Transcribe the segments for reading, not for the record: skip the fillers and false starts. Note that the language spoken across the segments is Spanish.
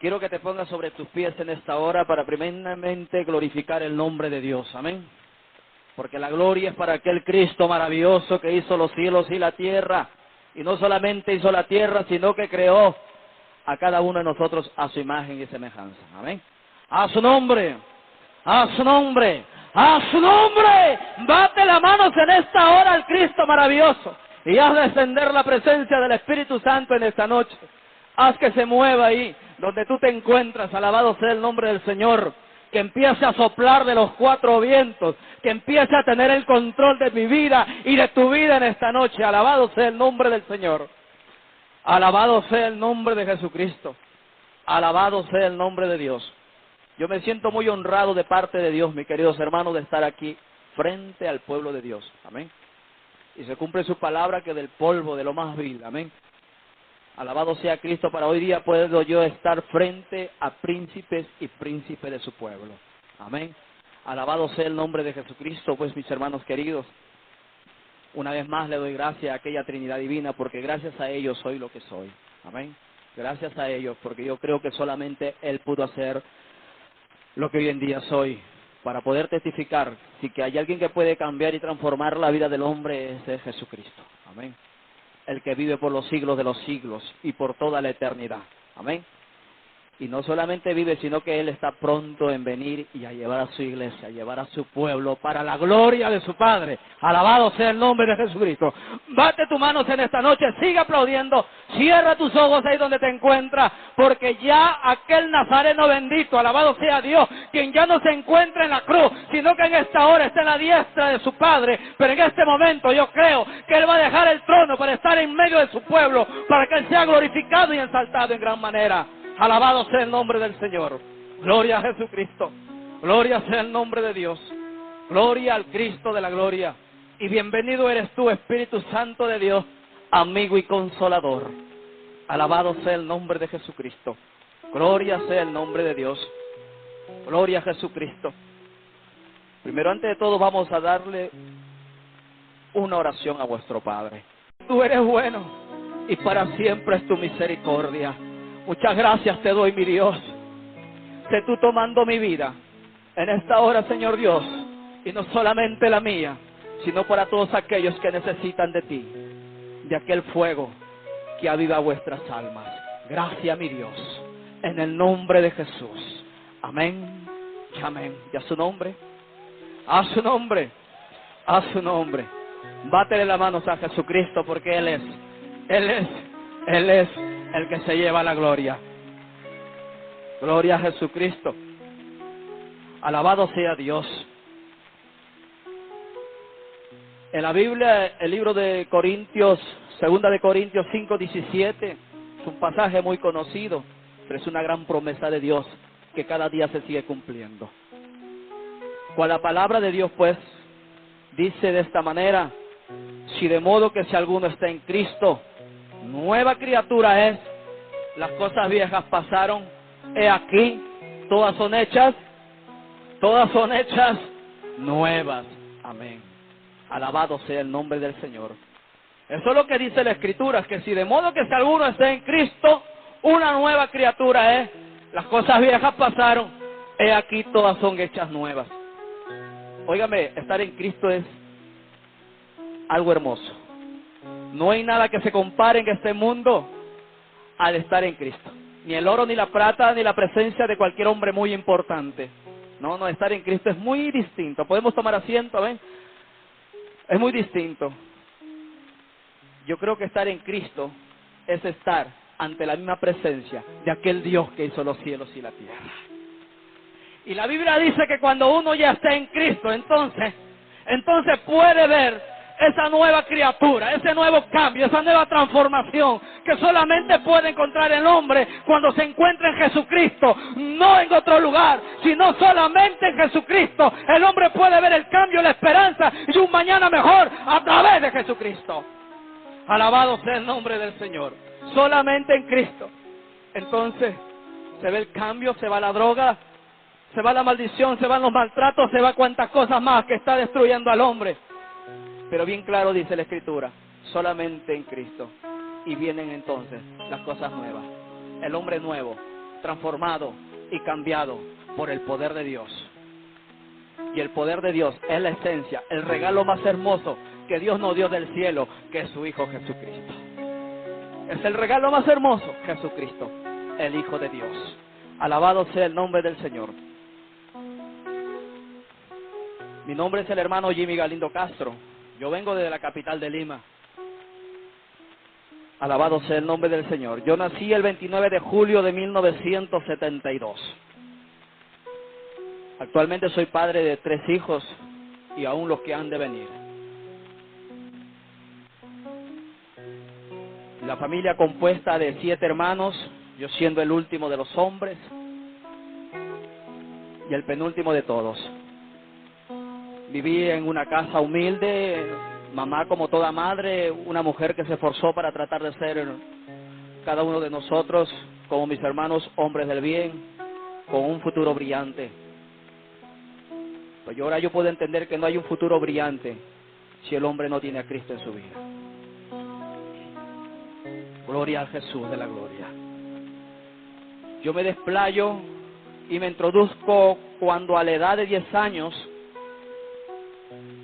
Quiero que te pongas sobre tus pies en esta hora para primeramente glorificar el nombre de Dios. Amén. Porque la gloria es para aquel Cristo maravilloso que hizo los cielos y la tierra. Y no solamente hizo la tierra, sino que creó a cada uno de nosotros a su imagen y semejanza. Amén. A su nombre, a su nombre, a su nombre. Bate las manos en esta hora al Cristo maravilloso. Y haz descender la presencia del Espíritu Santo en esta noche. Haz que se mueva ahí donde tú te encuentras. Alabado sea el nombre del Señor. Que empiece a soplar de los cuatro vientos. Que empiece a tener el control de mi vida y de tu vida en esta noche. Alabado sea el nombre del Señor. Alabado sea el nombre de Jesucristo. Alabado sea el nombre de Dios. Yo me siento muy honrado de parte de Dios, mis queridos hermanos, de estar aquí frente al pueblo de Dios. Amén. Y se cumple su palabra que del polvo, de lo más vil. Amén. Alabado sea Cristo, para hoy día puedo yo estar frente a príncipes y príncipes de su pueblo. Amén. Alabado sea el nombre de Jesucristo, pues mis hermanos queridos. Una vez más le doy gracias a aquella Trinidad Divina, porque gracias a ellos soy lo que soy. Amén. Gracias a ellos, porque yo creo que solamente Él pudo hacer lo que hoy en día soy, para poder testificar, si que hay alguien que puede cambiar y transformar la vida del hombre, es de Jesucristo. Amén. El que vive por los siglos de los siglos y por toda la eternidad. Amén. Y no solamente vive, sino que Él está pronto en venir y a llevar a su iglesia, a llevar a su pueblo para la gloria de su Padre. Alabado sea el nombre de Jesucristo. Bate tus manos en esta noche, sigue aplaudiendo, cierra tus ojos ahí donde te encuentras, porque ya aquel Nazareno bendito, alabado sea Dios, quien ya no se encuentra en la cruz, sino que en esta hora está en la diestra de su Padre, pero en este momento yo creo que Él va a dejar el trono para estar en medio de su pueblo, para que Él sea glorificado y exaltado en gran manera. Alabado sea el nombre del Señor. Gloria a Jesucristo. Gloria sea el nombre de Dios. Gloria al Cristo de la gloria. Y bienvenido eres tú, Espíritu Santo de Dios, amigo y consolador. Alabado sea el nombre de Jesucristo. Gloria sea el nombre de Dios. Gloria a Jesucristo. Primero, antes de todo, vamos a darle una oración a vuestro Padre. Tú eres bueno y para siempre es tu misericordia. Muchas gracias te doy, mi Dios. Sé tú tomando mi vida en esta hora, Señor Dios, y no solamente la mía, sino para todos aquellos que necesitan de ti, de aquel fuego que aviva vuestras almas. Gracias, mi Dios, en el nombre de Jesús. Amén y amén. Y a su nombre, a su nombre, a su nombre. Bátele las manos a Jesucristo, porque Él es el que se lleva la gloria. Gloria a Jesucristo. Alabado sea Dios. En la Biblia, el libro de Corintios, 2 de Corintios 5:17, es un pasaje muy conocido, pero es una gran promesa de Dios que cada día se sigue cumpliendo. Con la palabra de Dios, pues, dice de esta manera: si de modo que si alguno está en Cristo, nueva criatura es, las cosas viejas pasaron, he aquí, todas son hechas nuevas. Amén. Alabado sea el nombre del Señor. Eso es lo que dice la Escritura, que si de modo que si alguno está en Cristo, una nueva criatura es, las cosas viejas pasaron, he aquí, todas son hechas nuevas. Óigame, estar en Cristo es algo hermoso. No hay nada que se compare en este mundo al estar en Cristo. Ni el oro, ni la plata, ni la presencia de cualquier hombre muy importante. No, estar en Cristo es muy distinto. Podemos tomar asiento, ¿ven? Es muy distinto. Yo creo que estar en Cristo es estar ante la misma presencia de aquel Dios que hizo los cielos y la tierra. Y la Biblia dice que cuando uno ya está en Cristo, entonces puede ver esa nueva criatura, ese nuevo cambio, esa nueva transformación que solamente puede encontrar el hombre cuando se encuentra en Jesucristo, no en otro lugar, sino solamente en Jesucristo. El hombre puede ver el cambio, la esperanza y un mañana mejor a través de Jesucristo. Alabado sea el nombre del Señor. Solamente en Cristo. Entonces se ve el cambio, se va la droga, se va la maldición, se van los maltratos, se va cuantas cosas más que está destruyendo al hombre. Pero bien claro dice la Escritura, solamente en Cristo. Y vienen entonces las cosas nuevas. El hombre nuevo transformado y cambiado por el poder de Dios. Y el poder de Dios es la esencia, el regalo más hermoso que Dios nos dio del cielo, que es su Hijo Jesucristo. Es el regalo más hermoso, Jesucristo, el Hijo de Dios. Alabado sea el nombre del Señor. Mi nombre es el hermano Jimmy Galindo Castro. Yo vengo desde la capital de Lima. Alabado sea el nombre del Señor. Yo nací el 29 de julio de 1972. Actualmente soy padre de 3 hijos y aún los que han de venir. La familia compuesta de 7 hermanos, yo siendo el último de los hombres y el penúltimo de todos. Viví en una casa humilde, mamá como toda madre, una mujer que se esforzó para tratar de ser cada uno de nosotros, como mis hermanos, hombres del bien, con un futuro brillante. Pues ahora yo puedo entender que no hay un futuro brillante si el hombre no tiene a Cristo en su vida. Gloria a Jesús de la gloria. Yo me desplayo y me introduzco cuando a la edad de 10 años,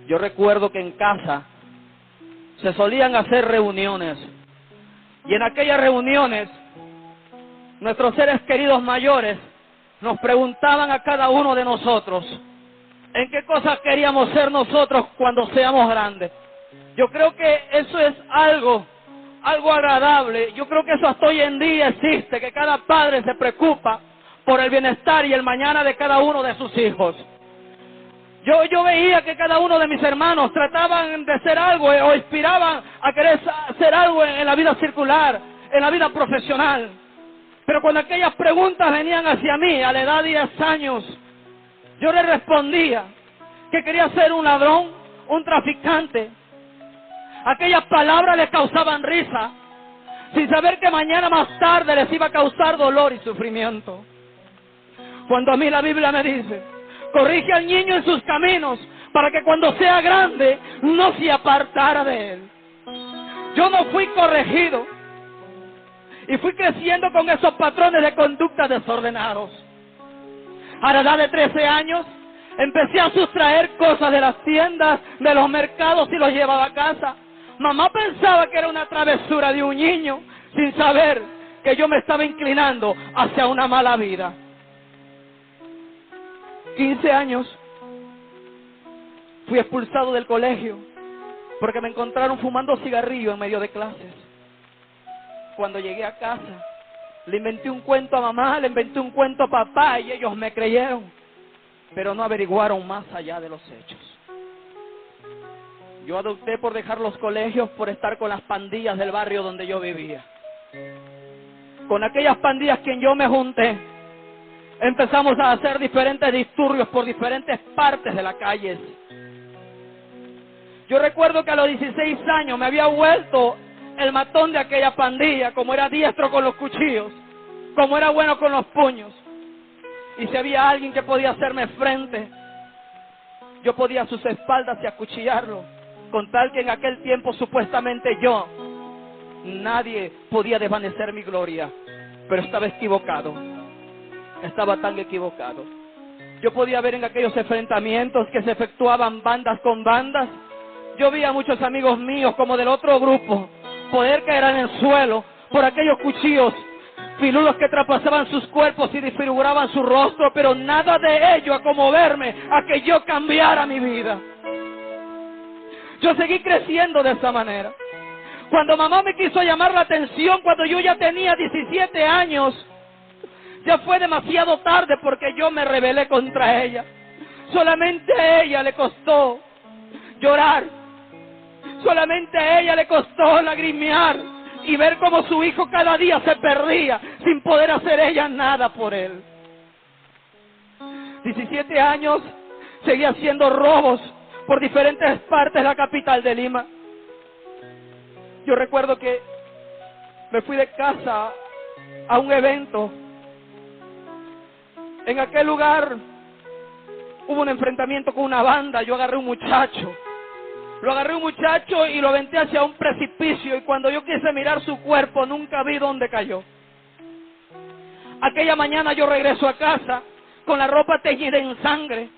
yo recuerdo que en casa se solían hacer reuniones. Y en aquellas reuniones, nuestros seres queridos mayores nos preguntaban a cada uno de nosotros, ¿en qué cosas queríamos ser nosotros cuando seamos grandes? Yo creo que eso es algo agradable. Yo creo que eso hasta hoy en día existe, que cada padre se preocupa por el bienestar y el mañana de cada uno de sus hijos. Yo veía que cada uno de mis hermanos trataban de ser algo o inspiraban a querer hacer algo en la vida circular, en la vida profesional. Pero cuando aquellas preguntas venían hacia mí a la edad de 10 años, yo le respondía que quería ser un ladrón, un traficante. Aquellas palabras les causaban risa, sin saber que mañana más tarde les iba a causar dolor y sufrimiento. Cuando a mí la Biblia me dice, corrige al niño en sus caminos, para que cuando sea grande no se apartara de él. Yo no fui corregido y fui creciendo con esos patrones de conducta desordenados. A la edad de 13 años empecé a sustraer cosas de las tiendas, de los mercados y los llevaba a casa. Mamá pensaba que era una travesura de un niño, sin saber que yo me estaba inclinando hacia una mala vida. 15 años fui expulsado del colegio porque me encontraron fumando cigarrillo en medio de clases. Cuando llegué a casa, le inventé un cuento a mamá, le inventé un cuento a papá y ellos me creyeron, pero no averiguaron más allá de los hechos. Yo adopté por dejar los colegios, por estar con las pandillas del barrio donde yo vivía. Con aquellas pandillas que yo me junté, empezamos a hacer diferentes disturbios por diferentes partes de la calle. Yo recuerdo que a los 16 años me había vuelto el matón de aquella pandilla, como era diestro con los cuchillos, como era bueno con los puños. Y si había alguien que podía hacerme frente, yo podía a sus espaldas y acuchillarlo, con tal que en aquel tiempo supuestamente nadie podía desvanecer mi gloria. Pero estaba equivocado, estaba tan equivocado. Yo podía ver en aquellos enfrentamientos que se efectuaban bandas con bandas, yo vi a muchos amigos míos como del otro grupo poder caer en el suelo por aquellos cuchillos filudos que traspasaban sus cuerpos y desfiguraban su rostro, pero nada de ello a conmoverme a que yo cambiara mi vida. Yo seguí creciendo de esa manera. Cuando mamá me quiso llamar la atención, cuando yo ya tenía 17 años, ya fue demasiado tarde porque yo me rebelé contra ella. Solamente a ella le costó llorar, solamente a ella le costó lagrimear y ver cómo su hijo cada día se perdía sin poder hacer ella nada por él. 17 años seguía haciendo robos por diferentes partes de la capital de Lima. Yo recuerdo que me fui de casa a un evento. En aquel lugar hubo un enfrentamiento con una banda. Yo agarré un muchacho. Lo agarré un muchacho y lo aventé hacia un precipicio. Y cuando yo quise mirar su cuerpo, nunca vi dónde cayó. Aquella mañana yo regreso a casa con la ropa teñida en sangre.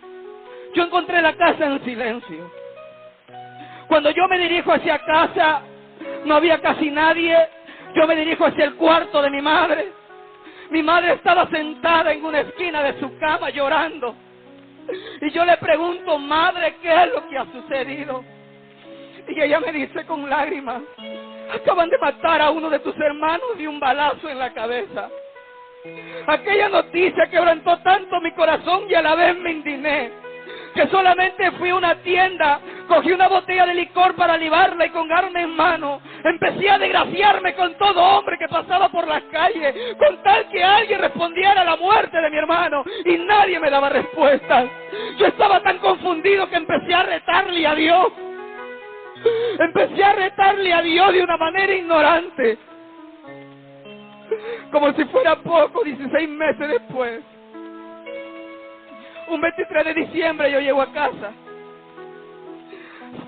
Yo encontré la casa en silencio. Cuando yo me dirijo hacia casa, no había casi nadie. Yo me dirijo hacia el cuarto de mi madre. Mi madre estaba sentada en una esquina de su cama llorando. Y yo le pregunto, madre, ¿qué es lo que ha sucedido? Y ella me dice con lágrimas, acaban de matar a uno de tus hermanos de un balazo en la cabeza. Aquella noticia quebrantó tanto mi corazón y a la vez me indigné, que solamente fui a una tienda, cogí una botella de licor para libarla y con arma en mano empecé a desgraciarme con todo hombre que pasaba por las calles, con tal que alguien respondiera a la muerte de mi hermano, y nadie me daba respuestas. Yo estaba tan confundido que empecé a retarle a Dios. Empecé a retarle a Dios de una manera ignorante. Como si fuera poco, 16 meses después, un 23 de diciembre yo llego a casa.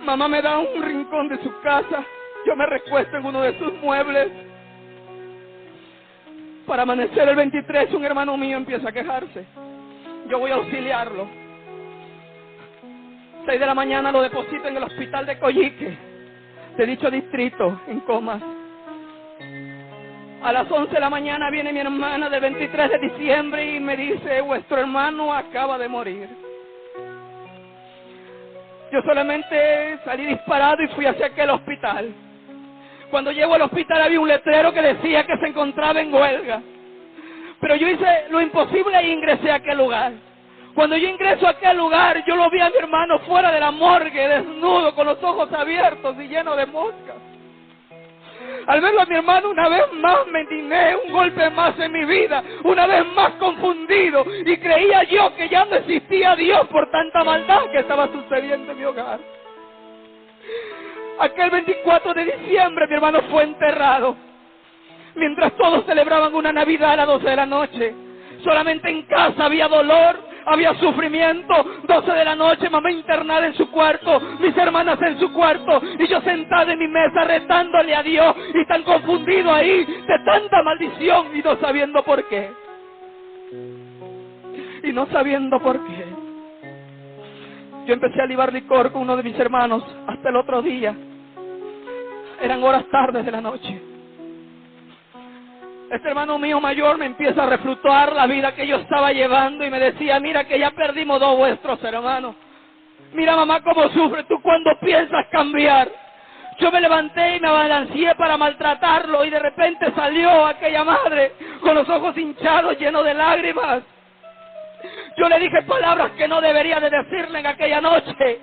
Mamá me da un rincón de su casa. Yo me recuesto en uno de sus muebles. Para amanecer el 23, un hermano mío empieza a quejarse. Yo voy a auxiliarlo. 6 de la mañana lo deposito en el hospital de Coyique, de dicho distrito, en coma. A las 11 de la mañana viene mi hermana del 23 de diciembre y me dice, vuestro hermano acaba de morir. Yo solamente salí disparado y fui hacia aquel hospital. Cuando llego al hospital había un letrero que decía que se encontraba en huelga. Pero yo hice lo imposible e ingresé a aquel lugar. Cuando yo ingreso a aquel lugar, yo lo vi a mi hermano fuera de la morgue, desnudo, con los ojos abiertos y lleno de moscas. Al verlo a mi hermano una vez más me indigné, un golpe más en mi vida, una vez más confundido, y creía yo que ya no existía Dios por tanta maldad que estaba sucediendo en mi hogar. Aquel 24 de diciembre mi hermano fue enterrado. Mientras todos celebraban una Navidad a las 12 de la noche, solamente en casa había dolor, había sufrimiento. 12 de la noche, mamá internada en su cuarto, mis hermanas en su cuarto, y yo sentada en mi mesa retándole a Dios, y tan confundido ahí de tanta maldición y no sabiendo por qué. Y no sabiendo por qué. Yo empecé a libar licor con uno de mis hermanos hasta el otro día. Eran horas tardes de la noche. Este hermano mío mayor me empieza a refrutar la vida que yo estaba llevando y me decía, mira que ya perdimos 2 vuestros hermanos. Mira mamá cómo sufre, tú cuando piensas cambiar. Yo me levanté y me abalancé para maltratarlo y de repente salió aquella madre con los ojos hinchados, llenos de lágrimas. Yo le dije palabras que no debería de decirle en aquella noche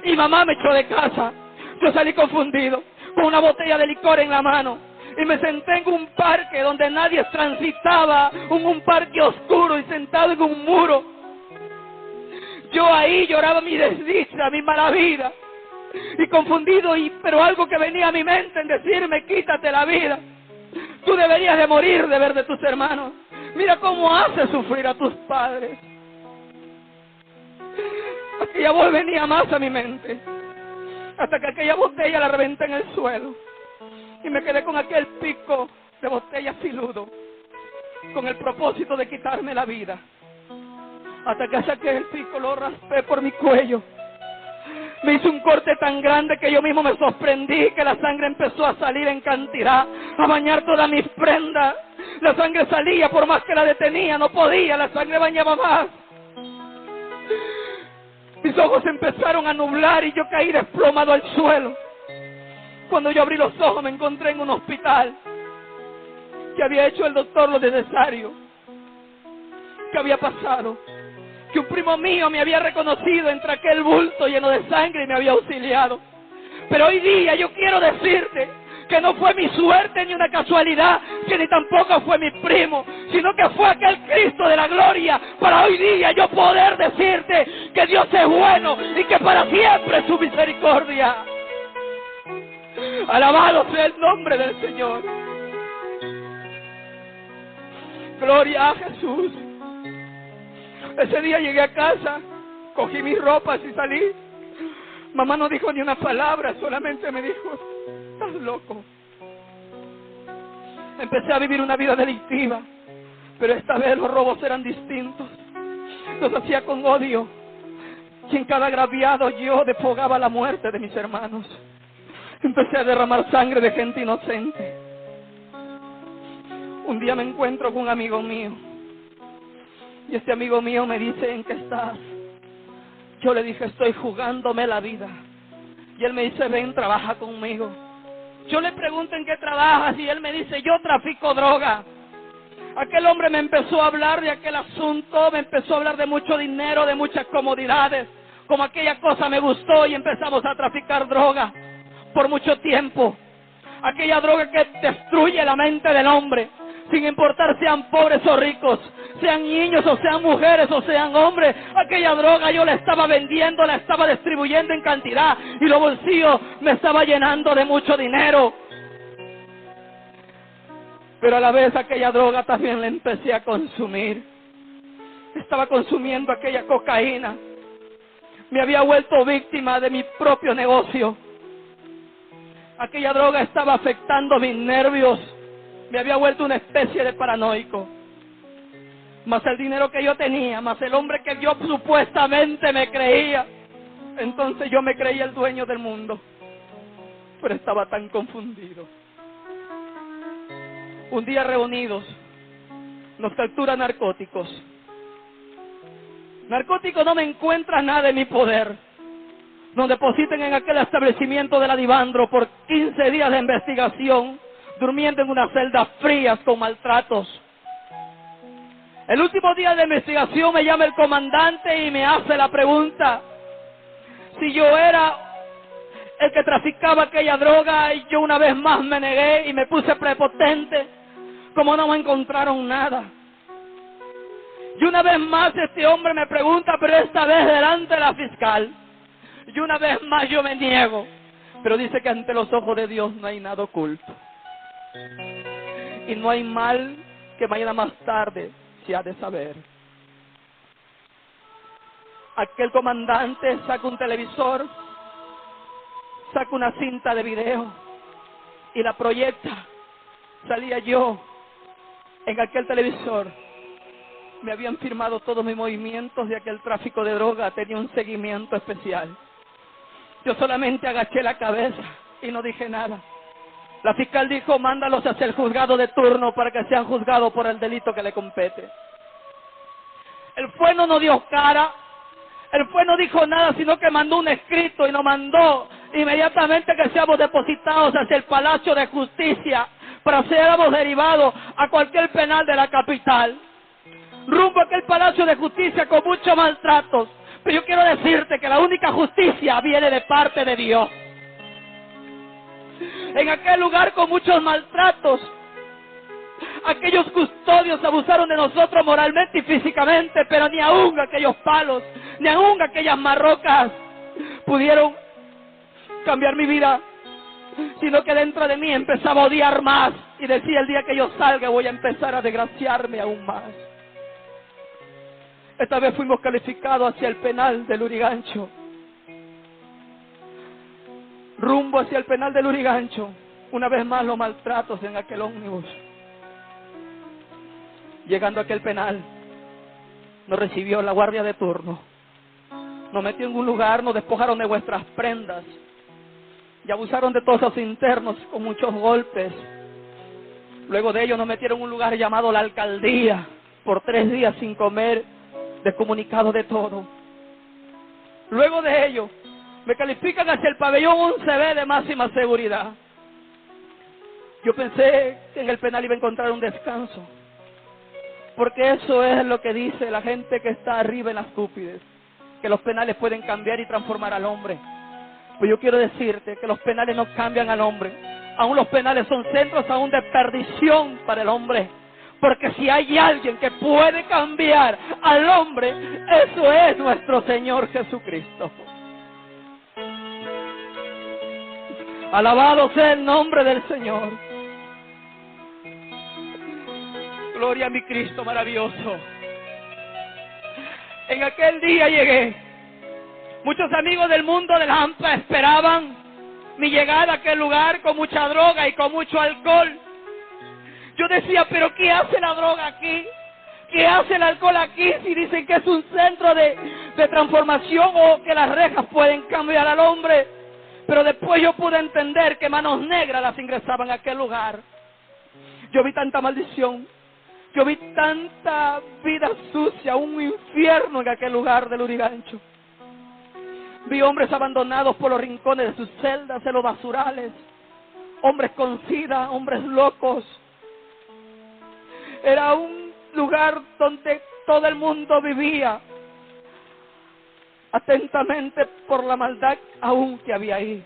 y mamá me echó de casa. Yo salí confundido, con una botella de licor en la mano. Y me senté en un parque donde nadie transitaba, un parque oscuro y sentado en un muro. Yo ahí lloraba mi desdicha, mi mala vida. Y confundido, pero algo que venía a mi mente en decirme, quítate la vida. Tú deberías de morir de ver de tus hermanos. Mira cómo hace sufrir a tus padres. Aquella voz venía más a mi mente. Hasta que aquella botella la reventé en el suelo. Y me quedé con aquel pico de botella filudo, con el propósito de quitarme la vida. Hasta que saqué el pico, lo raspé por mi cuello. Me hice un corte tan grande que yo mismo me sorprendí, que la sangre empezó a salir en cantidad, a bañar todas mis prendas. La sangre salía, por más que la detenía, no podía, la sangre bañaba más. Mis ojos empezaron a nublar y yo caí desplomado al suelo. Cuando yo abrí los ojos me encontré en un hospital que había hecho el doctor lo necesario. ¿Qué había pasado? Que un primo mío me había reconocido entre aquel bulto lleno de sangre y me había auxiliado. Pero hoy día yo quiero decirte que no fue mi suerte ni una casualidad, que ni tampoco fue mi primo, sino que fue aquel Cristo de la gloria para hoy día yo poder decirte que Dios es bueno y que para siempre es su misericordia. Alabado sea el nombre del Señor. Gloria a Jesús. Ese día llegué a casa, cogí mis ropas y salí. Mamá no dijo ni una palabra, solamente me dijo, estás loco. Empecé a vivir una vida delictiva. Pero esta vez los robos eran distintos. Los hacía con odio. Y en cada agraviado yo desfogaba la muerte de mis hermanos. Empecé a derramar sangre de gente inocente. Un día me encuentro con un amigo mío. Y este amigo mío me dice: ¿en qué estás? Yo le dije: estoy jugándome la vida. Y él me dice: ven, trabaja conmigo. Yo le pregunto: ¿en qué trabajas? Y él me dice: yo trafico droga. Aquel hombre me empezó a hablar de aquel asunto, me empezó a hablar de mucho dinero, de muchas comodidades. Como aquella cosa me gustó y empezamos a traficar droga por mucho tiempo. Aquella droga que destruye la mente del hombre, sin importar sean pobres o ricos, sean niños o sean mujeres o sean hombres. Aquella droga yo la estaba vendiendo, la estaba distribuyendo en cantidad y los bolsillos me estaba llenando de mucho dinero. Pero a la vez aquella droga también la empecé a consumir. Estaba consumiendo aquella cocaína. Me había vuelto víctima de mi propio negocio. Aquella droga estaba afectando mis nervios. Me había vuelto una especie de paranoico. Más el dinero que yo tenía, más el hombre que yo supuestamente me creía. Entonces yo me creía el dueño del mundo. Pero estaba tan confundido. Un día reunidos, nos capturan narcóticos. Narcóticos no me encuentran nada en mi poder. Nos depositan en aquel establecimiento de la Divandro por 15 días de investigación, durmiendo en unas celdas frías con maltratos. El último día de investigación me llama el comandante y me hace la pregunta si yo era el que traficaba aquella droga, y yo una vez más me negué y me puse prepotente. Como no me encontraron nada. Y una vez más este hombre me pregunta, pero esta vez delante de la fiscal. Y una vez más yo me niego. Pero dice que ante los ojos de Dios no hay nada oculto. Y no hay mal que mañana más tarde se ha de saber. Aquel comandante saca un televisor, saca una cinta de video y la proyecta. Salía yo en aquel televisor. Me habían firmado todos mis movimientos de aquel tráfico de droga. Tenía un seguimiento especial. Yo solamente agaché la cabeza y no dije nada. La fiscal dijo: mándalos hacia el juzgado de turno para que sean juzgados por el delito que le compete. El juez no nos dio cara. El juez no dijo nada, sino que mandó un escrito y nos mandó inmediatamente que seamos depositados hacia el Palacio de Justicia para ser derivados a cualquier penal de la capital. Rumbo a aquel Palacio de Justicia con muchos maltratos. Pero yo quiero decirte que la única justicia viene de parte de Dios. En aquel lugar con muchos maltratos, aquellos custodios abusaron de nosotros moralmente y físicamente, pero ni aún aquellos palos, ni aún aquellas marrocas pudieron cambiar mi vida, sino que dentro de mí empezaba a odiar más y decía: el día que yo salga voy a empezar a desgraciarme aún más. Esta vez fuimos calificados hacia el penal del Lurigancho. Rumbo hacia el penal del Lurigancho, una vez más los maltratos en aquel ómnibus. Llegando a aquel penal, nos recibió la guardia de turno. Nos metió en un lugar, nos despojaron de vuestras prendas y abusaron de todos los internos con muchos golpes. Luego de ello nos metieron en un lugar llamado la alcaldía por 3 días sin comer, descomunicado de todo. Luego de ello me califican hacia el pabellón 11B de máxima seguridad. Yo pensé que en el penal iba a encontrar un descanso, porque eso es lo que dice la gente que está arriba en las cúpides, que los penales pueden cambiar y transformar al hombre. Pues yo quiero decirte que los penales no cambian al hombre. Aún los penales son centros aún de perdición para el hombre. Porque si hay alguien que puede cambiar al hombre, eso es nuestro Señor Jesucristo. Alabado sea el nombre del Señor. Gloria a mi Cristo maravilloso. En aquel día llegué. Muchos amigos del mundo del hampa esperaban mi llegada a aquel lugar con mucha droga y con mucho alcohol. Yo decía, pero ¿qué hace la droga aquí? ¿qué hace el alcohol aquí si dicen que es un centro de transformación o que las rejas pueden cambiar al hombre? Pero después yo pude entender que manos negras las ingresaban a aquel lugar. Yo vi tanta maldición, yo vi tanta vida sucia, un infierno en aquel lugar del Lurigancho. Vi hombres abandonados por los rincones de sus celdas, en los basurales, hombres con sida, hombres locos. Era un lugar donde todo el mundo vivía atentamente por la maldad aún que había ahí.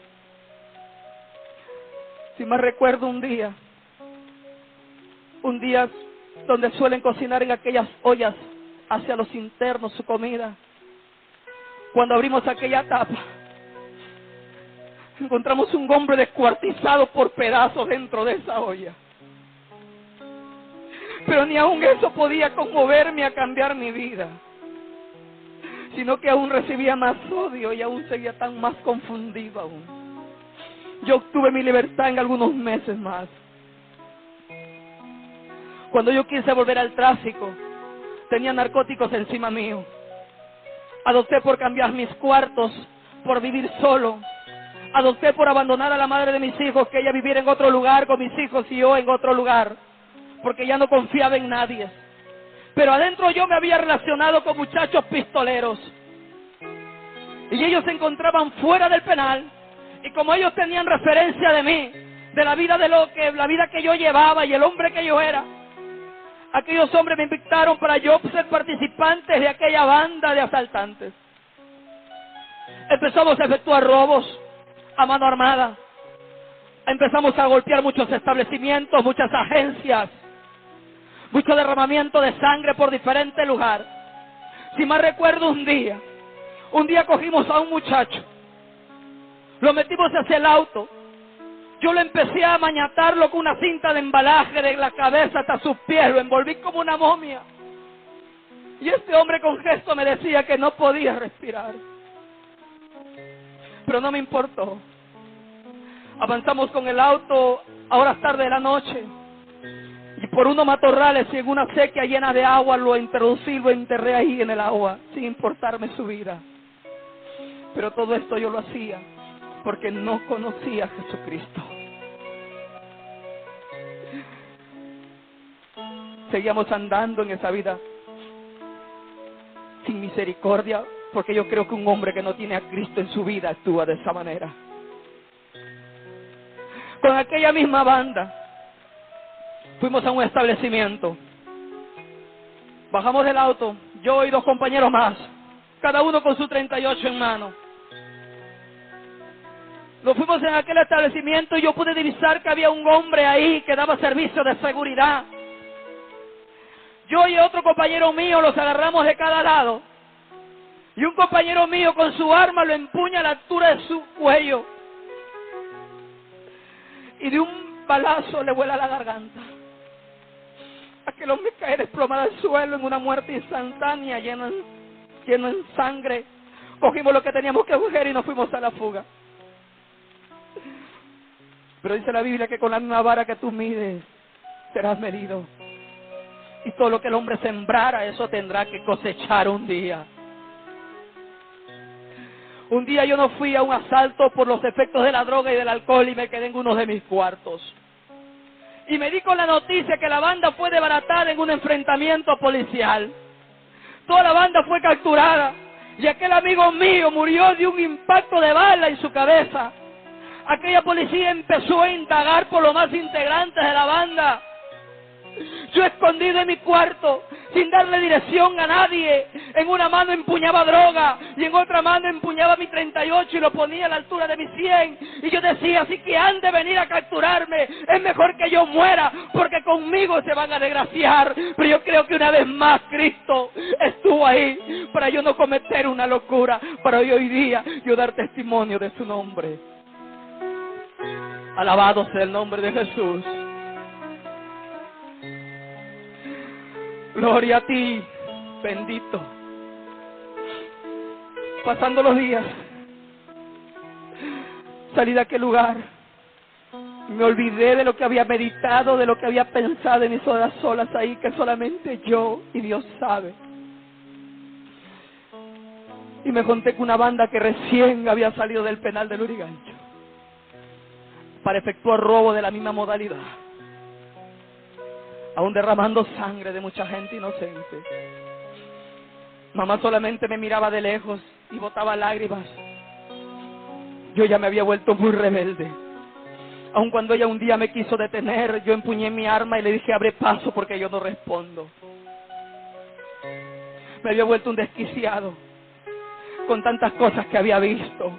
Si me recuerdo un día donde suelen cocinar en aquellas ollas hacia los internos su comida. Cuando abrimos aquella tapa, encontramos un hombre descuartizado por pedazos dentro de esa olla. Pero ni aún eso podía conmoverme a cambiar mi vida, sino que aún recibía más odio y aún seguía tan más confundido aún. Yo obtuve mi libertad en algunos meses más. Cuando yo quise volver al tráfico, tenía narcóticos encima mío. Adopté por cambiar mis cuartos, por vivir solo. Adopté por abandonar a la madre de mis hijos, que ella viviera en otro lugar con mis hijos y yo en otro lugar, porque ya no confiaba en nadie. Pero adentro yo me había relacionado con muchachos pistoleros. Y ellos se encontraban fuera del penal. Y como ellos tenían referencia de mí, de la vida la vida que yo llevaba y el hombre que yo era, aquellos hombres me invitaron para yo ser participante de aquella banda de asaltantes. Empezamos a efectuar robos a mano armada. Empezamos a golpear muchos establecimientos, muchas agencias, mucho derramamiento de sangre por diferentes lugares. Si más recuerdo un día cogimos a un muchacho, lo metimos hacia el auto. Yo lo empecé a mañatarlo con una cinta de embalaje de la cabeza hasta sus pies, lo envolví como una momia. Y este hombre con gesto me decía que no podía respirar. Pero no me importó. Avanzamos con el auto a horas tarde de la noche. Y por unos matorrales y en una sequía llena de agua lo introducí, lo enterré ahí en el agua, sin importarme su vida. Pero todo esto yo lo hacía porque no conocía a Jesucristo. Seguíamos andando en esa vida sin misericordia, porque yo creo que un hombre que no tiene a Cristo en su vida actúa de esa manera. Con aquella misma banda fuimos a un establecimiento. Bajamos del auto, yo y dos compañeros más, cada uno con su 38 en mano. Nos fuimos en aquel establecimiento y yo pude divisar que había un hombre ahí que daba servicio de seguridad. Yo y otro compañero mío los agarramos de cada lado. Y un compañero mío con su arma lo empuña a la altura de su cuello. Y de un balazo le vuela la garganta. Aquel hombre cae desplomado al suelo en una muerte instantánea, lleno en sangre. Cogimos lo que teníamos que coger y nos fuimos a la fuga. Pero dice la Biblia que con la misma vara que tú mides, serás medido. Y todo lo que el hombre sembrara, eso tendrá que cosechar un día. Un día yo no fui a un asalto por los efectos de la droga y del alcohol y me quedé en uno de mis cuartos. Y me di con la noticia que la banda fue desbaratada en un enfrentamiento policial. Toda la banda fue capturada y aquel amigo mío murió de un impacto de bala en su cabeza. Aquella policía empezó a indagar por los más integrantes de la banda. Yo escondido en mi cuarto, sin darle dirección a nadie, en una mano empuñaba droga y en otra mano empuñaba mi 38 y lo ponía a la altura de mi 100. Y yo decía, así que han de venir a capturarme, es mejor que yo muera, porque conmigo se van a desgraciar. Pero yo creo que una vez más Cristo estuvo ahí para yo no cometer una locura, para hoy día yo dar testimonio de su nombre. Alabado sea el nombre de Jesús. Gloria a ti, bendito. Pasando los días, salí de aquel lugar Me olvidé de lo que había meditado, de lo que había pensado en mis horas solas ahí, que solamente yo y Dios sabe. Y me conté con una banda que recién había salido del penal de Lurigancho para efectuar robo de la misma modalidad, aún derramando sangre de mucha gente inocente. Mamá solamente me miraba de lejos y botaba lágrimas. Yo ya me había vuelto muy rebelde. Aun cuando ella un día me quiso detener, yo empuñé mi arma y le dije: abre paso porque yo no respondo. Me había vuelto un desquiciado, con tantas cosas que había visto,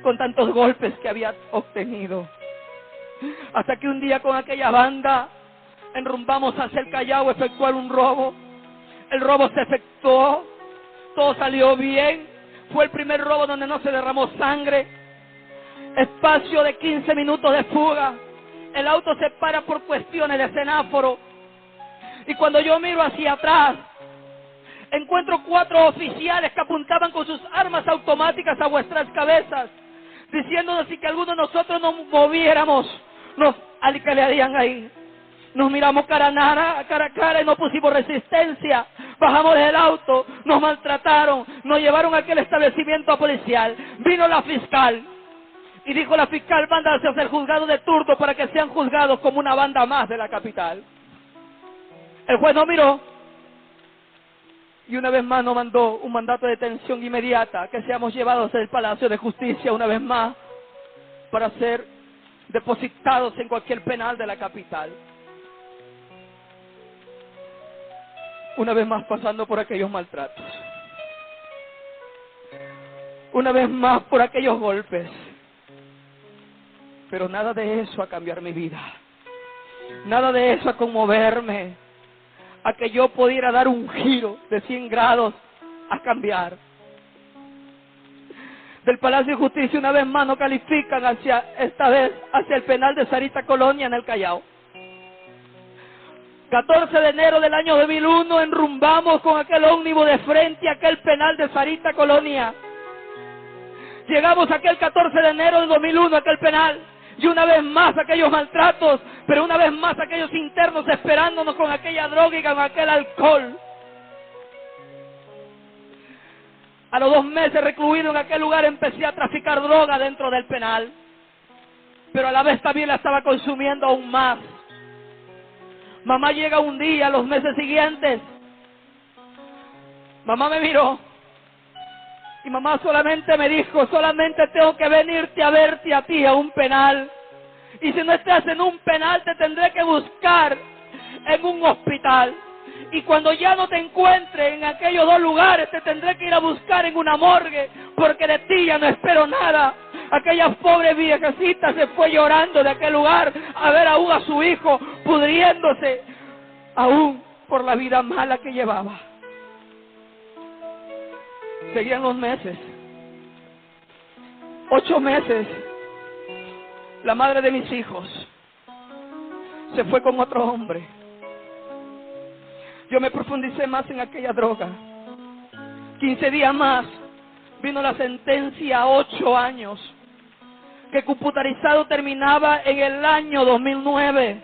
con tantos golpes que había obtenido. Hasta que un día con aquella banda enrumbamos hacia el Callao a efectuar un robo. El robo se efectuó, todo salió bien. Fue el primer robo donde no se derramó sangre. Espacio de 15 minutos de fuga. El auto se para por cuestiones de semáforo. Y cuando yo miro hacia atrás, encuentro 4 oficiales que apuntaban con sus armas automáticas a vuestras cabezas, diciéndonos si que alguno de nosotros nos moviéramos, nos alicalearían ahí. Nos miramos cara a cara y no pusimos resistencia. Bajamos del auto, nos maltrataron, nos llevaron a aquel establecimiento policial. Vino la fiscal y dijo la fiscal: mándalos hacia el juzgado de turno para que sean juzgados como una banda más de la capital. El juez nos miró y una vez más nos mandó un mandato de detención inmediata, que seamos llevados al Palacio de Justicia una vez más para ser depositados en cualquier penal de la capital. Una vez más pasando por aquellos maltratos, una vez más por aquellos golpes, pero nada de eso a cambiar mi vida, nada de eso a conmoverme, a que yo pudiera dar un giro de 100 grados a cambiar. Del Palacio de Justicia una vez más nos califican esta vez hacia el penal de Sarita Colonia en el Callao. 14 de enero del año 2001 enrumbamos con aquel ómnibus de frente a aquel penal de Sarita Colonia. Llegamos aquel 14 de enero del 2001 a aquel penal. Y una vez más aquellos maltratos, pero una vez más aquellos internos esperándonos con aquella droga y con aquel alcohol. A los 2 meses recluido en aquel lugar empecé a traficar droga dentro del penal, pero a la vez también la estaba consumiendo aún más. Mamá llega un día, los meses siguientes, mamá me miró y mamá solamente me dijo: solamente tengo que venirte a verte a ti a un penal, y si no estás en un penal te tendré que buscar en un hospital, y cuando ya no te encuentre en aquellos 2 lugares te tendré que ir a buscar en una morgue, porque de ti ya no espero nada. Aquella pobre viejecita se fue llorando de aquel lugar a ver aún a su hijo pudriéndose aún por la vida mala que llevaba. Seguían los meses, 8 meses. La madre de mis hijos se fue con otro hombre. Yo me profundicé más en aquella droga. 15 días más vino la sentencia a 8 años, que computarizado terminaba en el año 2009.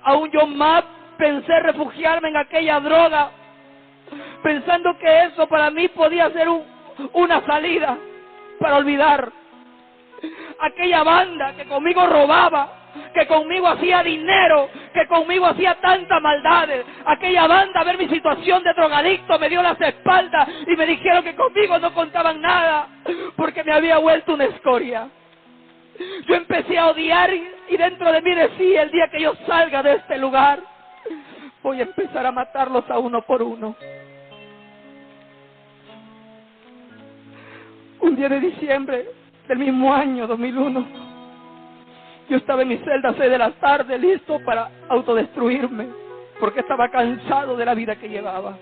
Aún yo más pensé refugiarme en aquella droga, pensando que eso para mí podía ser una salida para olvidar aquella banda que conmigo robaba, que conmigo hacía dinero, que conmigo hacía tantas maldades. Aquella banda, a ver mi situación de drogadicto, me dio las espaldas y me dijeron que conmigo no contaban nada, porque me había vuelto una escoria. Yo empecé a odiar y dentro de mí decía: el día que yo salga de este lugar, voy a empezar a matarlos a uno por uno. Un día de diciembre del mismo año 2001, yo estaba en mi celda a 6 de la tarde, listo para autodestruirme, porque estaba cansado de la vida que llevaba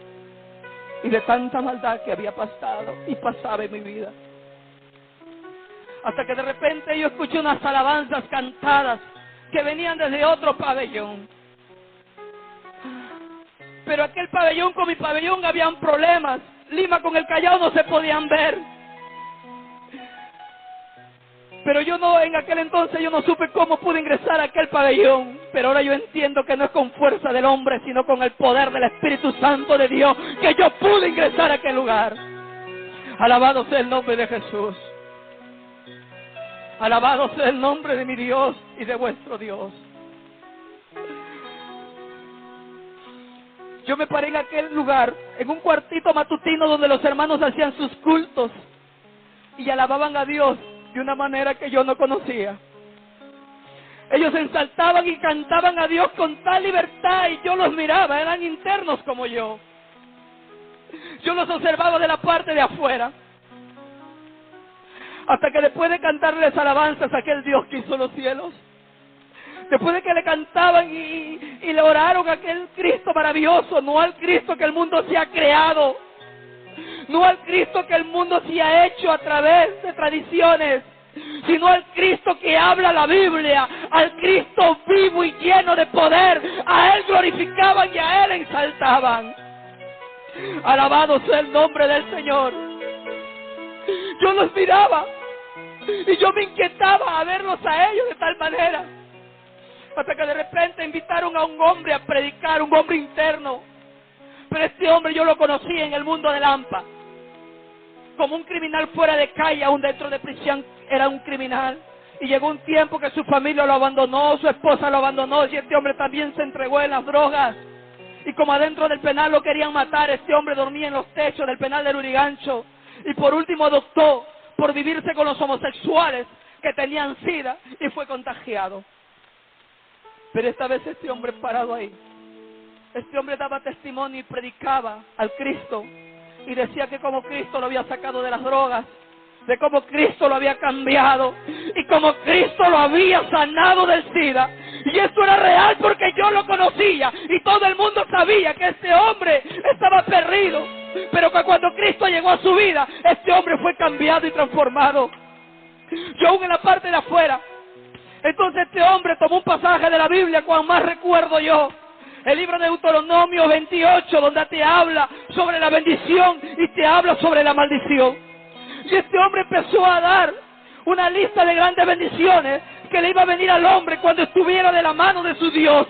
y de tanta maldad que había pasado y pasaba en mi vida. Hasta que de repente yo escuché unas alabanzas cantadas que venían desde otro pabellón. Pero aquel pabellón con mi pabellón habían problemas. Lima con el Callao no se podían ver. Pero yo no, en aquel entonces yo no supe cómo pude ingresar a aquel pabellón. Pero ahora yo entiendo que no es con fuerza del hombre, sino con el poder del Espíritu Santo de Dios, que yo pude ingresar a aquel lugar. Alabado sea el nombre de Jesús. Alabado sea el nombre de mi Dios y de vuestro Dios. Yo me paré en aquel lugar, en un cuartito matutino donde los hermanos hacían sus cultos y alababan a Dios de una manera que yo no conocía. Ellos ensaltaban y cantaban a Dios con tal libertad y yo los miraba, eran internos como yo. Yo los observaba de la parte de afuera. Hasta que después de cantarles alabanzas a aquel Dios que hizo los cielos, después de que le cantaban y le oraron a aquel Cristo maravilloso, no al Cristo que el mundo se ha creado, no al Cristo que el mundo se ha hecho a través de tradiciones, sino al Cristo que habla la Biblia, al Cristo vivo y lleno de poder. A Él glorificaban y a Él exaltaban. Alabado sea el nombre del Señor. Yo los miraba y yo me inquietaba a verlos a ellos de tal manera, hasta que de repente invitaron a un hombre a predicar, un hombre interno. Pero este hombre yo lo conocí en el mundo de Lampa, como un criminal fuera de calle, aún dentro de prisión era un criminal. Y llegó un tiempo que su familia lo abandonó, su esposa lo abandonó, y este hombre también se entregó en las drogas. Y como adentro del penal lo querían matar, este hombre dormía en los techos del penal de Lurigancho. Y por último adoptó por vivirse con los homosexuales que tenían SIDA y fue contagiado. Pero esta vez este hombre parado ahí, este hombre daba testimonio y predicaba al Cristo y decía que como Cristo lo había sacado de las drogas, de cómo Cristo lo había cambiado y cómo Cristo lo había sanado del SIDA. Y esto era real porque yo lo conocía y todo el mundo sabía que este hombre estaba perdido, pero que cuando Cristo llegó a su vida, este hombre fue cambiado y transformado. Yo aún en la parte de afuera, entonces este hombre tomó un pasaje de la Biblia, cual más recuerdo yo, el libro de Deuteronomio 28, donde te habla sobre la bendición y te habla sobre la maldición. Y este hombre empezó a dar una lista de grandes bendiciones que le iba a venir al hombre cuando estuviera de la mano de su Dios,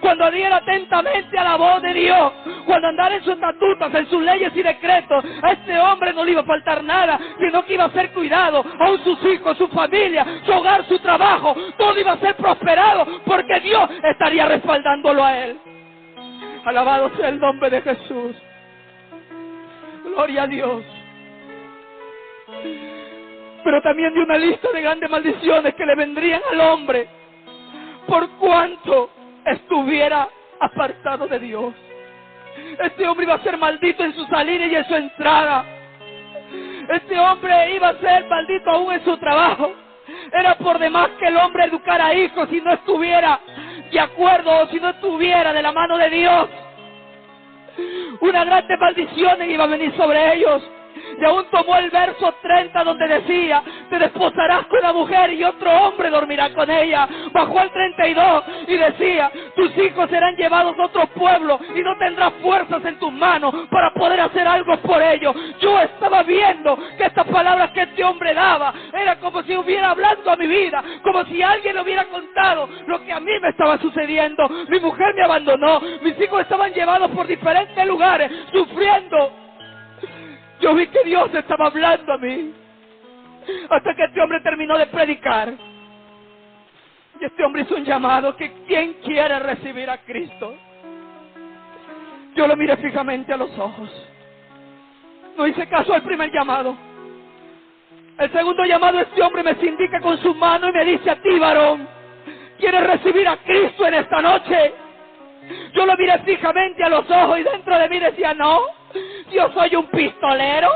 cuando adhiera atentamente a la voz de Dios, cuando andara en sus estatutos, en sus leyes y decretos. A este hombre no le iba a faltar nada, sino que iba a ser cuidado, aún sus hijos, su familia, su hogar, su trabajo, todo iba a ser prosperado, porque Dios estaría respaldándolo a él. Alabado sea el nombre de Jesús. Gloria a Dios. Pero también dio una lista de grandes maldiciones que le vendrían al hombre por cuanto estuviera apartado de Dios. Este hombre iba a ser maldito en su salida y en su entrada. Este hombre iba a ser maldito aún en su trabajo. Era por demás que el hombre educara hijos si no estuviera de acuerdo o si no estuviera de la mano de Dios. Una grande maldición iba a venir sobre ellos. Y aún tomó el verso 30 donde decía: te desposarás con la mujer y otro hombre dormirá con ella. Bajó al 32 y decía: tus hijos serán llevados a otro pueblo y no tendrás fuerzas en tus manos para poder hacer algo por ellos. Yo estaba viendo que estas palabras que este hombre daba era como si hubiera hablando a mi vida, como si alguien le hubiera contado lo que a mí me estaba sucediendo. Mi mujer me abandonó, mis hijos estaban llevados por diferentes lugares sufriendo. Yo vi que Dios estaba hablando a mí, hasta que este hombre terminó de predicar. Y este hombre hizo un llamado: que ¿quién quiere recibir a Cristo? Yo lo miré fijamente a los ojos. No hice caso al primer llamado. El segundo llamado, este hombre me indica con su mano y me dice: a ti, varón, ¿quieres recibir a Cristo en esta noche? Yo lo miré fijamente a los ojos y dentro de mí decía: no, yo soy un pistolero.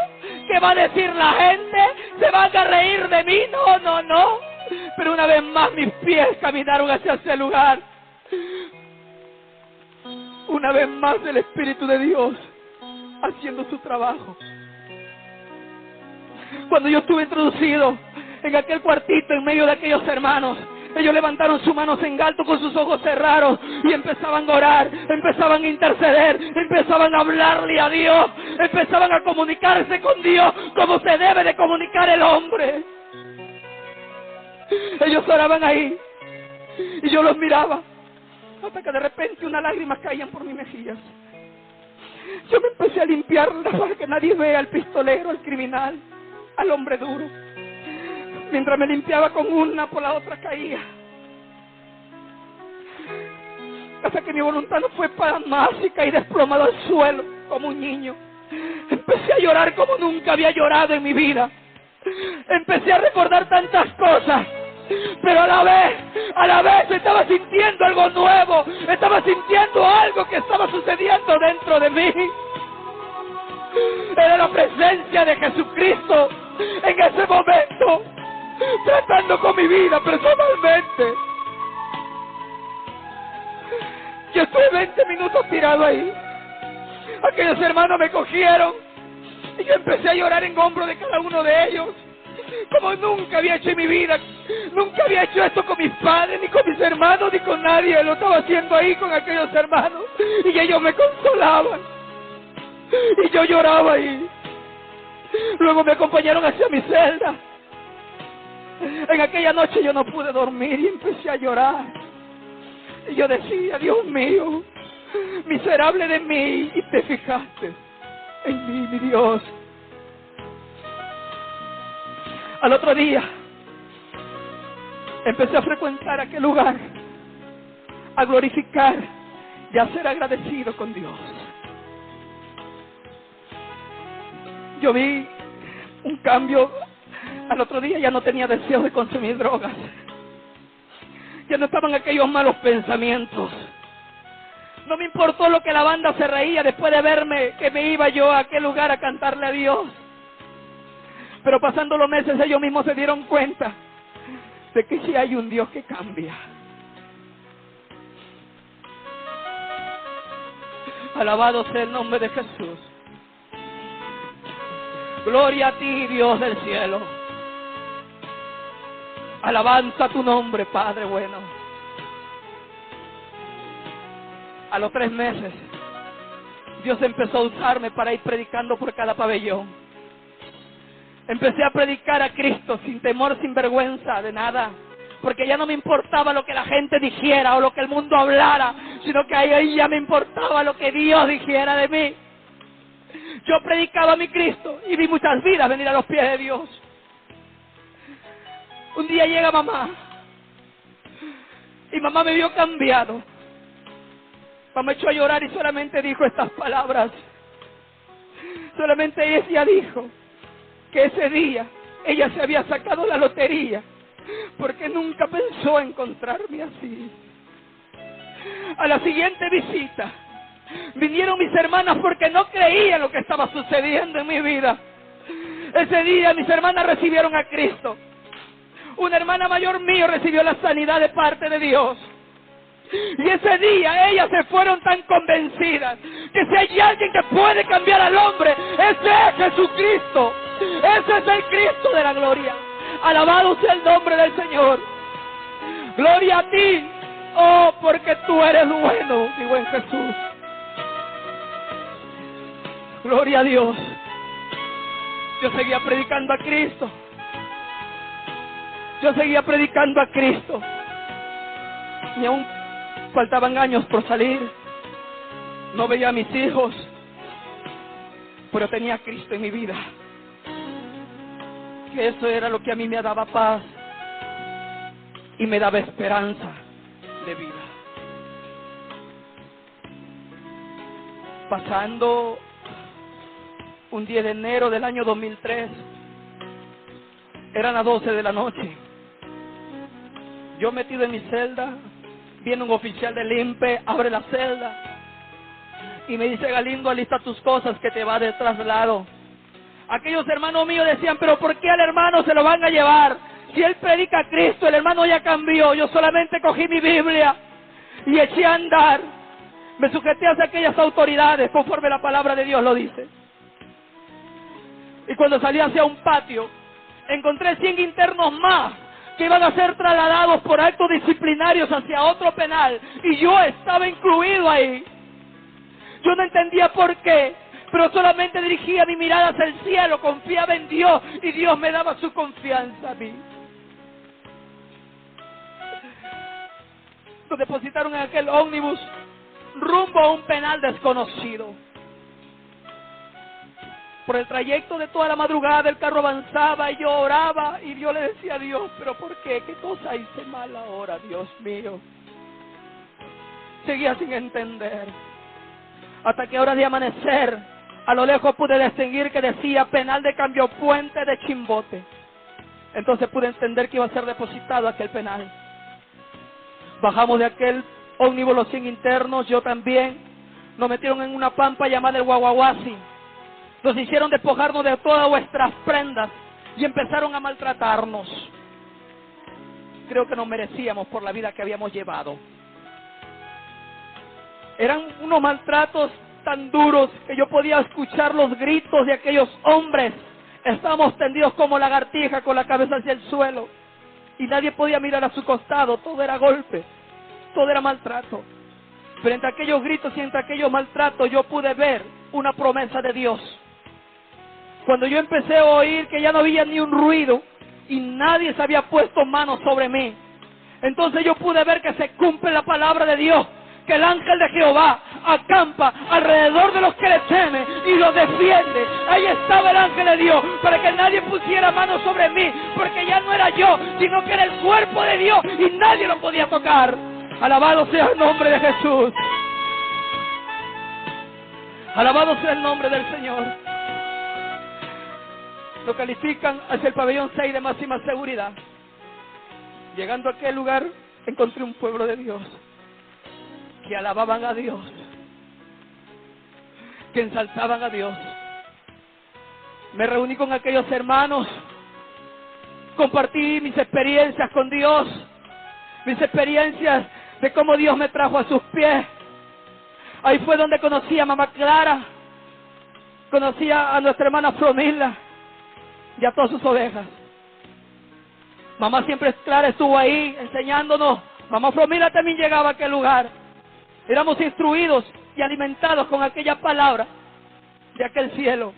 ¿Qué va a decir la gente? ¿Se van a reír de mí? No. Pero una vez más mis pies caminaron hacia ese lugar. Una vez más el Espíritu de Dios haciendo su trabajo. Cuando yo estuve introducido en aquel cuartito en medio de aquellos hermanos, ellos levantaron sus manos en alto con sus ojos cerrados y empezaban a orar, empezaban a interceder, empezaban a hablarle a Dios, empezaban a comunicarse con Dios como se debe de comunicar el hombre. Ellos oraban ahí y yo los miraba hasta que de repente unas lágrimas caían por mis mejillas. Yo me empecé a limpiarlas para que nadie vea al pistolero, al criminal, al hombre duro. Mientras me limpiaba con una, por la otra caía. Hasta que mi voluntad no fue para más y caí desplomado al suelo como un niño. Empecé a llorar como nunca había llorado en mi vida. Empecé a recordar tantas cosas, pero a la vez estaba sintiendo algo nuevo. Estaba sintiendo algo que estaba sucediendo dentro de mí. Era la presencia de Jesucristo en ese momento, tratando con mi vida personalmente. Yo estuve 20 minutos tirado ahí. Aquellos hermanos me cogieron y yo empecé a llorar en hombros de cada uno de ellos, como nunca había hecho en mi vida. Nunca había hecho esto con mis padres, ni con mis hermanos, ni con nadie. Lo estaba haciendo ahí con aquellos hermanos y ellos me consolaban y yo lloraba ahí. Luego me acompañaron hacia mi celda. En aquella noche yo no pude dormir y empecé a llorar. Y yo decía: Dios mío, miserable de mí, y te fijaste en mí, mi Dios. Al otro día empecé a frecuentar aquel lugar, a glorificar y a ser agradecido con Dios. Yo vi un cambio. Al otro día ya no tenía deseo de consumir drogas. Ya no estaban aquellos malos pensamientos. No me importó lo que la banda se reía después de verme, que me iba yo a aquel lugar a cantarle a Dios. Pero pasando los meses ellos mismos se dieron cuenta de que sí hay un Dios que cambia. Alabado sea el nombre de Jesús. Gloria a ti, Dios del cielo. Alabanza a tu nombre, Padre bueno. A los 3 meses, Dios empezó a usarme para ir predicando por cada pabellón. Empecé a predicar a Cristo sin temor, sin vergüenza de nada, porque ya no me importaba lo que la gente dijera o lo que el mundo hablara, sino que ahí ya me importaba lo que Dios dijera de mí. Yo predicaba a mi Cristo y vi muchas vidas venir a los pies de Dios. Un día llega mamá y mamá me vio cambiado. Mamá echó a llorar y solamente dijo estas palabras. Solamente ella dijo que ese día ella se había sacado la lotería porque nunca pensó encontrarme así. A la siguiente visita vinieron mis hermanas porque no creían lo que estaba sucediendo en mi vida. Ese día mis hermanas recibieron a Cristo. Una hermana mayor mío recibió la sanidad de parte de Dios. Y ese día ellas se fueron tan convencidas que si hay alguien que puede cambiar al hombre, ese es Jesucristo. Ese es el Cristo de la gloria. Alabado sea el nombre del Señor. Gloria a ti, oh, porque tú eres bueno, mi buen Jesús. Gloria a Dios. Yo seguía predicando a Cristo. Yo seguía predicando a Cristo. Y aún faltaban años por salir. No veía a mis hijos, pero tenía a Cristo en mi vida. Que eso era lo que a mí me daba paz y me daba esperanza de vida. Pasando un día de enero del año 2003, eran las 12 de la noche. Yo metido en mi celda, viene un oficial del INPE, abre la celda y me dice: Galindo, alista tus cosas que te va de traslado. Aquellos hermanos míos decían: pero ¿por qué al hermano se lo van a llevar? Si él predica a Cristo, el hermano ya cambió. Yo solamente cogí mi Biblia y eché a andar. Me sujeté hacia aquellas autoridades, conforme la palabra de Dios lo dice. Y cuando salí hacia un patio, encontré 100 internos más que iban a ser trasladados por actos disciplinarios hacia otro penal. Y yo estaba incluido ahí. Yo no entendía por qué, pero solamente dirigía mi mirada hacia el cielo, confiaba en Dios y Dios me daba su confianza a mí. Nos depositaron en aquel ómnibus rumbo a un penal desconocido. Por el trayecto de toda la madrugada el carro avanzaba y yo oraba y yo le decía a Dios, ¿pero por qué? ¿Qué cosa hice mal ahora, Dios mío? Seguía sin entender. Hasta que horas de amanecer, a lo lejos pude distinguir que decía penal de Cambio Puente de Chimbote. Entonces pude entender que iba a ser depositado aquel penal. Bajamos de aquel ómnibus los 100 internos, yo también. Nos metieron en una pampa llamada el Guaguaguasi. Nos hicieron despojarnos de todas vuestras prendas y empezaron a maltratarnos. Creo que nos merecíamos por la vida que habíamos llevado. Eran unos maltratos tan duros que yo podía escuchar los gritos de aquellos hombres. Estábamos tendidos como lagartija con la cabeza hacia el suelo y nadie podía mirar a su costado. Todo era golpe, todo era maltrato. Pero entre aquellos gritos y entre aquellos maltratos yo pude ver una promesa de Dios. Cuando yo empecé a oír que ya no había ni un ruido y nadie se había puesto manos sobre mí, entonces yo pude ver que se cumple la palabra de Dios, que el ángel de Jehová acampa alrededor de los que le temen y los defiende. Ahí estaba el ángel de Dios para que nadie pusiera manos sobre mí, porque ya no era yo, sino que era el cuerpo de Dios y nadie lo podía tocar. Alabado sea el nombre de Jesús. Alabado sea el nombre del Señor. Lo califican hacia el pabellón 6 de máxima seguridad. Llegando a aquel lugar, encontré un pueblo de Dios que alababan a Dios, que ensalzaban a Dios. Me reuní con aquellos hermanos, compartí mis experiencias con Dios, mis experiencias de cómo Dios me trajo a sus pies. Ahí fue donde conocí a Mamá Clara, conocí a nuestra hermana Flomila y a todas sus ovejas. Mamá siempre Clara estuvo ahí enseñándonos. Mamá Flomila también llegaba a aquel lugar. Éramos instruidos y alimentados con aquella palabra de aquel cielo,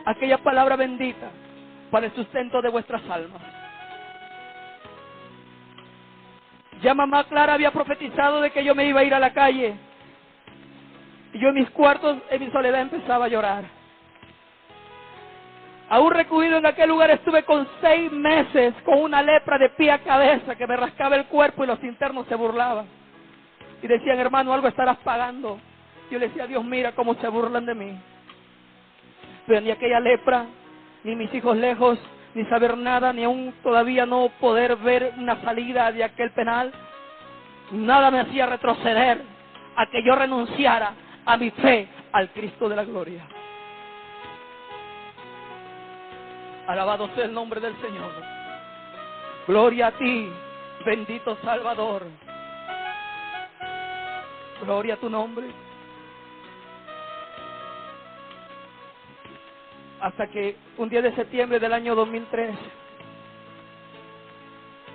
aquella palabra bendita para el sustento de vuestras almas. Ya Mamá Clara había profetizado de que yo me iba a ir a la calle. Y yo en mis cuartos, en mi soledad, empezaba a llorar. Aún recluido en aquel lugar estuve con 6 meses con una lepra de pie a cabeza que me rascaba el cuerpo y los internos se burlaban. Y decían, hermano, algo estarás pagando. Yo le decía, Dios, mira cómo se burlan de mí. Pero ni aquella lepra, ni mis hijos lejos, ni saber nada, ni aún todavía no poder ver una salida de aquel penal, nada me hacía retroceder a que yo renunciara a mi fe al Cristo de la gloria. Alabado sea el nombre del Señor. Gloria a ti, bendito Salvador. Gloria a tu nombre. Hasta que un día de septiembre del año 2003,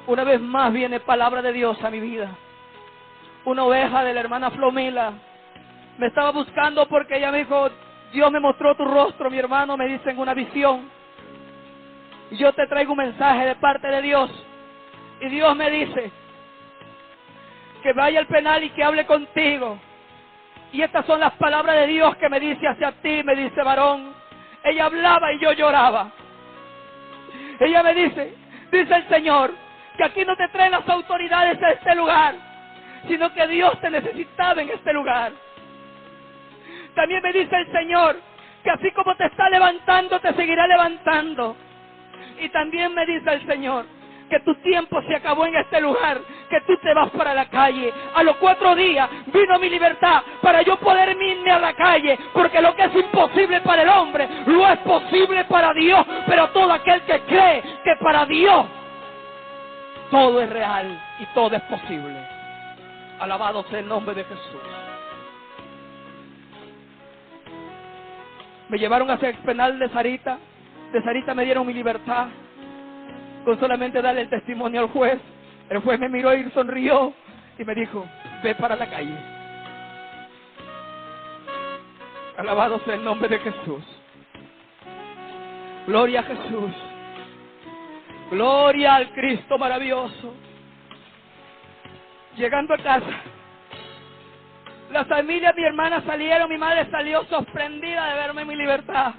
una vez más viene palabra de Dios a mi vida. Una oveja de la hermana Flomila me estaba buscando porque ella me dijo, Dios me mostró tu rostro, mi hermano, me dice en una visión. Y yo te traigo un mensaje de parte de Dios. Y Dios me dice que vaya al penal y que hable contigo. Y estas son las palabras de Dios que me dice hacia ti, me dice, varón. Ella hablaba y yo lloraba. Ella me dice el Señor, que aquí no te traen las autoridades a este lugar, sino que Dios te necesitaba en este lugar. También me dice el Señor, que así como te está levantando, te seguirá levantando. Y también me dice el Señor, que tu tiempo se acabó en este lugar, que tú te vas para la calle. A los 4 días vino mi libertad para yo poder irme a la calle, porque lo que es imposible para el hombre, lo es posible para Dios. Pero todo aquel que cree que para Dios todo es real y todo es posible. Alabado sea el nombre de Jesús. Me llevaron hacia el penal de Sarita. De Sarita me dieron mi libertad. Con solamente darle el testimonio al juez. El juez me miró y sonrió y me dijo, ve para la calle. Alabado sea el nombre de Jesús. Gloria a Jesús. Gloria al Cristo maravilloso. Llegando a casa, la familia, mi hermana salieron, mi madre salió sorprendida de verme en mi libertad.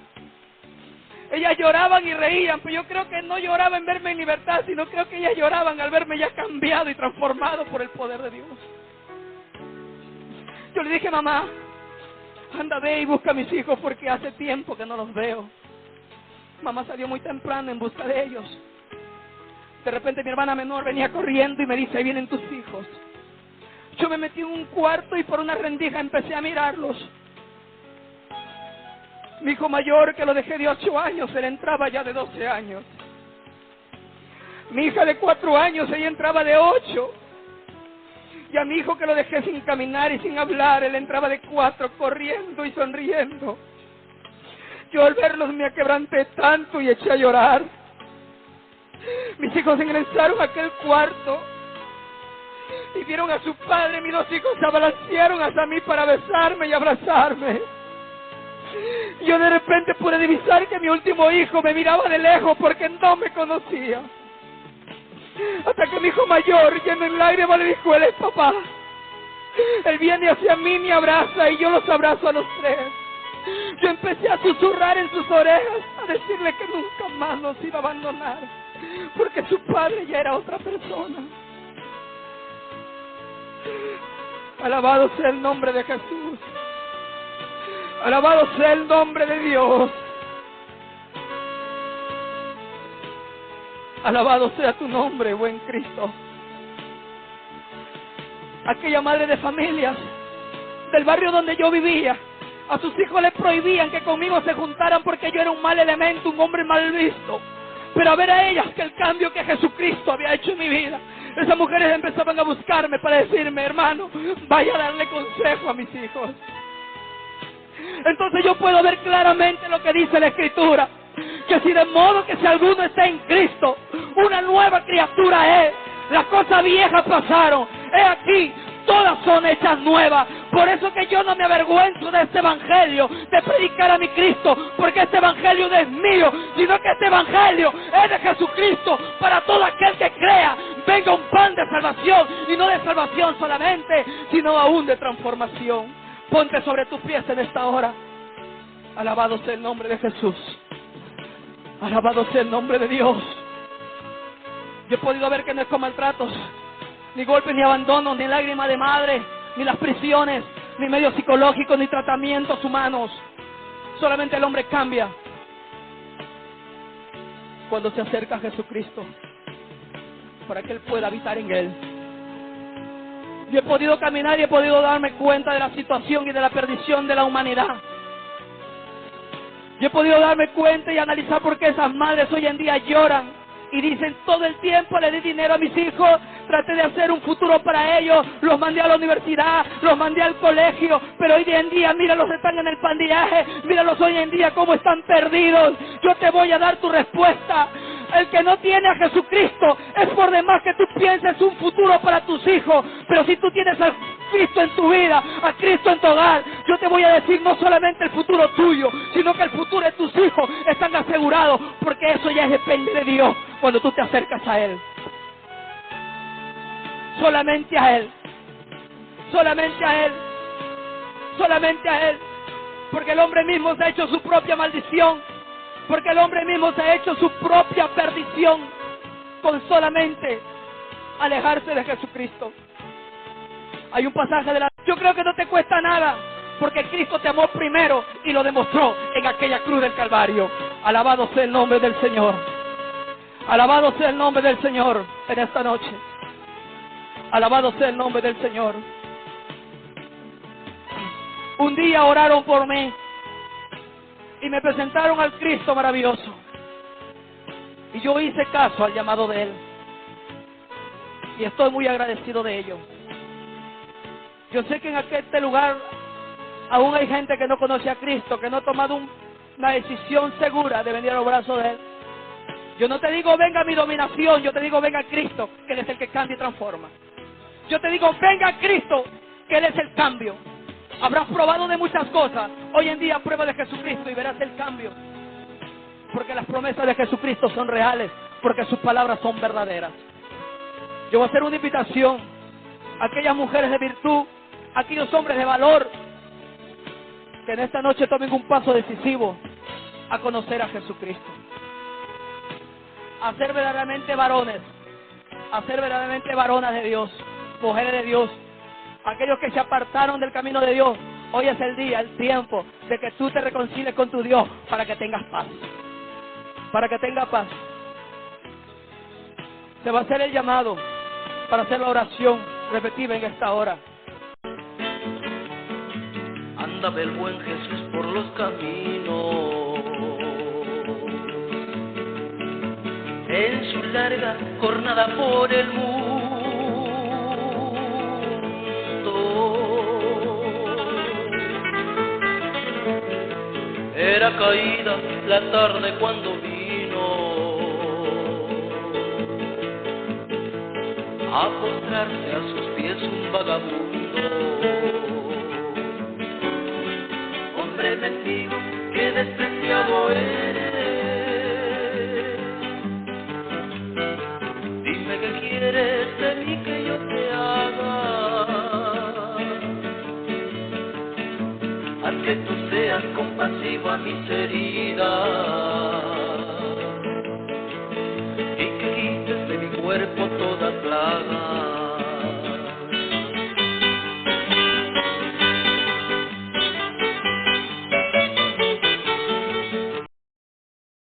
Ellas lloraban y reían, pero yo creo que no lloraban en verme en libertad, sino creo que ellas lloraban al verme ya cambiado y transformado por el poder de Dios. Yo le dije, mamá, anda, ve y busca a mis hijos porque hace tiempo que no los veo. Mamá salió muy temprano en busca de ellos. De repente mi hermana menor venía corriendo y me dice, ahí vienen tus hijos. Yo me metí en un cuarto y por una rendija empecé a mirarlos. Mi hijo mayor, que lo dejé de 8 años, él entraba ya de 12 años. Mi hija de 4 años, ella entraba de 8. Y a mi hijo, que lo dejé sin caminar y sin hablar, él entraba de 4, corriendo y sonriendo. Yo al verlos me aquebranté tanto y eché a llorar. Mis hijos ingresaron a aquel cuarto y vieron a su padre. Mis 2 hijos se abalancearon hacia mí para besarme y abrazarme. Yo de repente pude divisar que mi último hijo me miraba de lejos porque no me conocía. Hasta que mi hijo mayor, lleno en lágrimas, le dijo, él es papá. Él viene hacia mí, me abraza y yo los abrazo a los 3. Yo empecé a susurrar en sus orejas, a decirle que nunca más nos iba a abandonar, porque su padre ya era otra persona. Alabado sea el nombre de Jesús. Alabado sea el nombre de Dios. Alabado sea tu nombre, buen Cristo. Aquella madre de familias del barrio donde yo vivía, a sus hijos les prohibían que conmigo se juntaran porque yo era un mal elemento, un hombre mal visto. Pero a ver a ellas que el cambio que Jesucristo había hecho en mi vida, esas mujeres empezaban a buscarme para decirme, hermano, vaya a darle consejo a mis hijos. Entonces yo puedo ver claramente lo que dice la Escritura, que si de modo que si alguno está en Cristo, una nueva criatura es. Las cosas viejas pasaron, he aquí, todas son hechas nuevas. Por eso que yo no me avergüenzo de este evangelio, de predicar a mi Cristo, porque este evangelio no es mío, sino que este evangelio es de Jesucristo, para todo aquel que crea. Venga un pan de salvación, y no de salvación solamente, sino aún de transformación. Ponte sobre tus pies en esta hora. Alabado sea el nombre de Jesús. Alabado sea el nombre de Dios. Yo he podido ver que no es con maltratos, ni golpes, ni abandonos, ni lágrimas de madre, ni las prisiones, ni medios psicológicos, ni tratamientos humanos. Solamente el hombre cambia cuando se acerca a Jesucristo, para que Él pueda habitar en él. Yo he podido caminar y he podido darme cuenta de la situación y de la perdición de la humanidad. Yo he podido darme cuenta y analizar por qué esas madres hoy en día lloran y dicen, todo el tiempo le di dinero a mis hijos, traté de hacer un futuro para ellos, los mandé a la universidad, los mandé al colegio, pero hoy en día, míralos, están en el pandillaje, míralos hoy en día cómo están perdidos. Yo te voy a dar tu respuesta. El que no tiene a Jesucristo, es por demás que tú pienses un futuro para tus hijos, pero si tú tienes a Cristo en tu vida, a Cristo en tu hogar, yo te voy a decir, no solamente el futuro tuyo, sino que el futuro de tus hijos están asegurados, porque eso ya depende de Dios cuando tú te acercas a Él. Solamente a Él, solamente a Él, solamente a Él, porque el hombre mismo se ha hecho su propia maldición, porque el hombre mismo se ha hecho su propia perdición con solamente alejarse de Jesucristo. Hay un pasaje de la... Yo creo que no te cuesta nada, porque Cristo te amó primero y lo demostró en aquella cruz del Calvario. Alabado sea el nombre del Señor. Alabado sea el nombre del Señor en esta noche. Alabado sea el nombre del Señor. Un día oraron por mí y me presentaron al Cristo maravilloso. Y yo hice caso al llamado de Él. Y estoy muy agradecido de ello. Yo sé que en este lugar aún hay gente que no conoce a Cristo, que no ha tomado una decisión segura de venir a los brazos de Él. Yo no te digo venga mi dominación, yo te digo venga Cristo, que Él es el que cambia y transforma. Yo te digo venga Cristo, que Él es el cambio. Habrás probado de muchas cosas, hoy en día prueba de Jesucristo y verás el cambio. Porque las promesas de Jesucristo son reales, porque sus palabras son verdaderas. Yo voy a hacer una invitación. aquellas mujeres de virtud, aquellos hombres de valor, que en esta noche tomen un paso decisivo a conocer a Jesucristo, a ser verdaderamente varones, a ser verdaderamente varonas de Dios, mujeres de Dios. Aquellos que se apartaron del camino de Dios, hoy es el día, el tiempo de que tú te reconcilies con tu Dios para que tengas paz, para que tengas paz. Se va a hacer el llamado para hacer la oración repetida en esta hora. Andaba el buen Jesús por los caminos, en su larga jornada por el mundo. Era caída la tarde cuando vino a postrarse a sus pies un vagabundo. Hombre mendigo, qué despreciado eres. Dime qué quieres de mí que yo te haga. Haz que tú seas compasivo a mis heridas.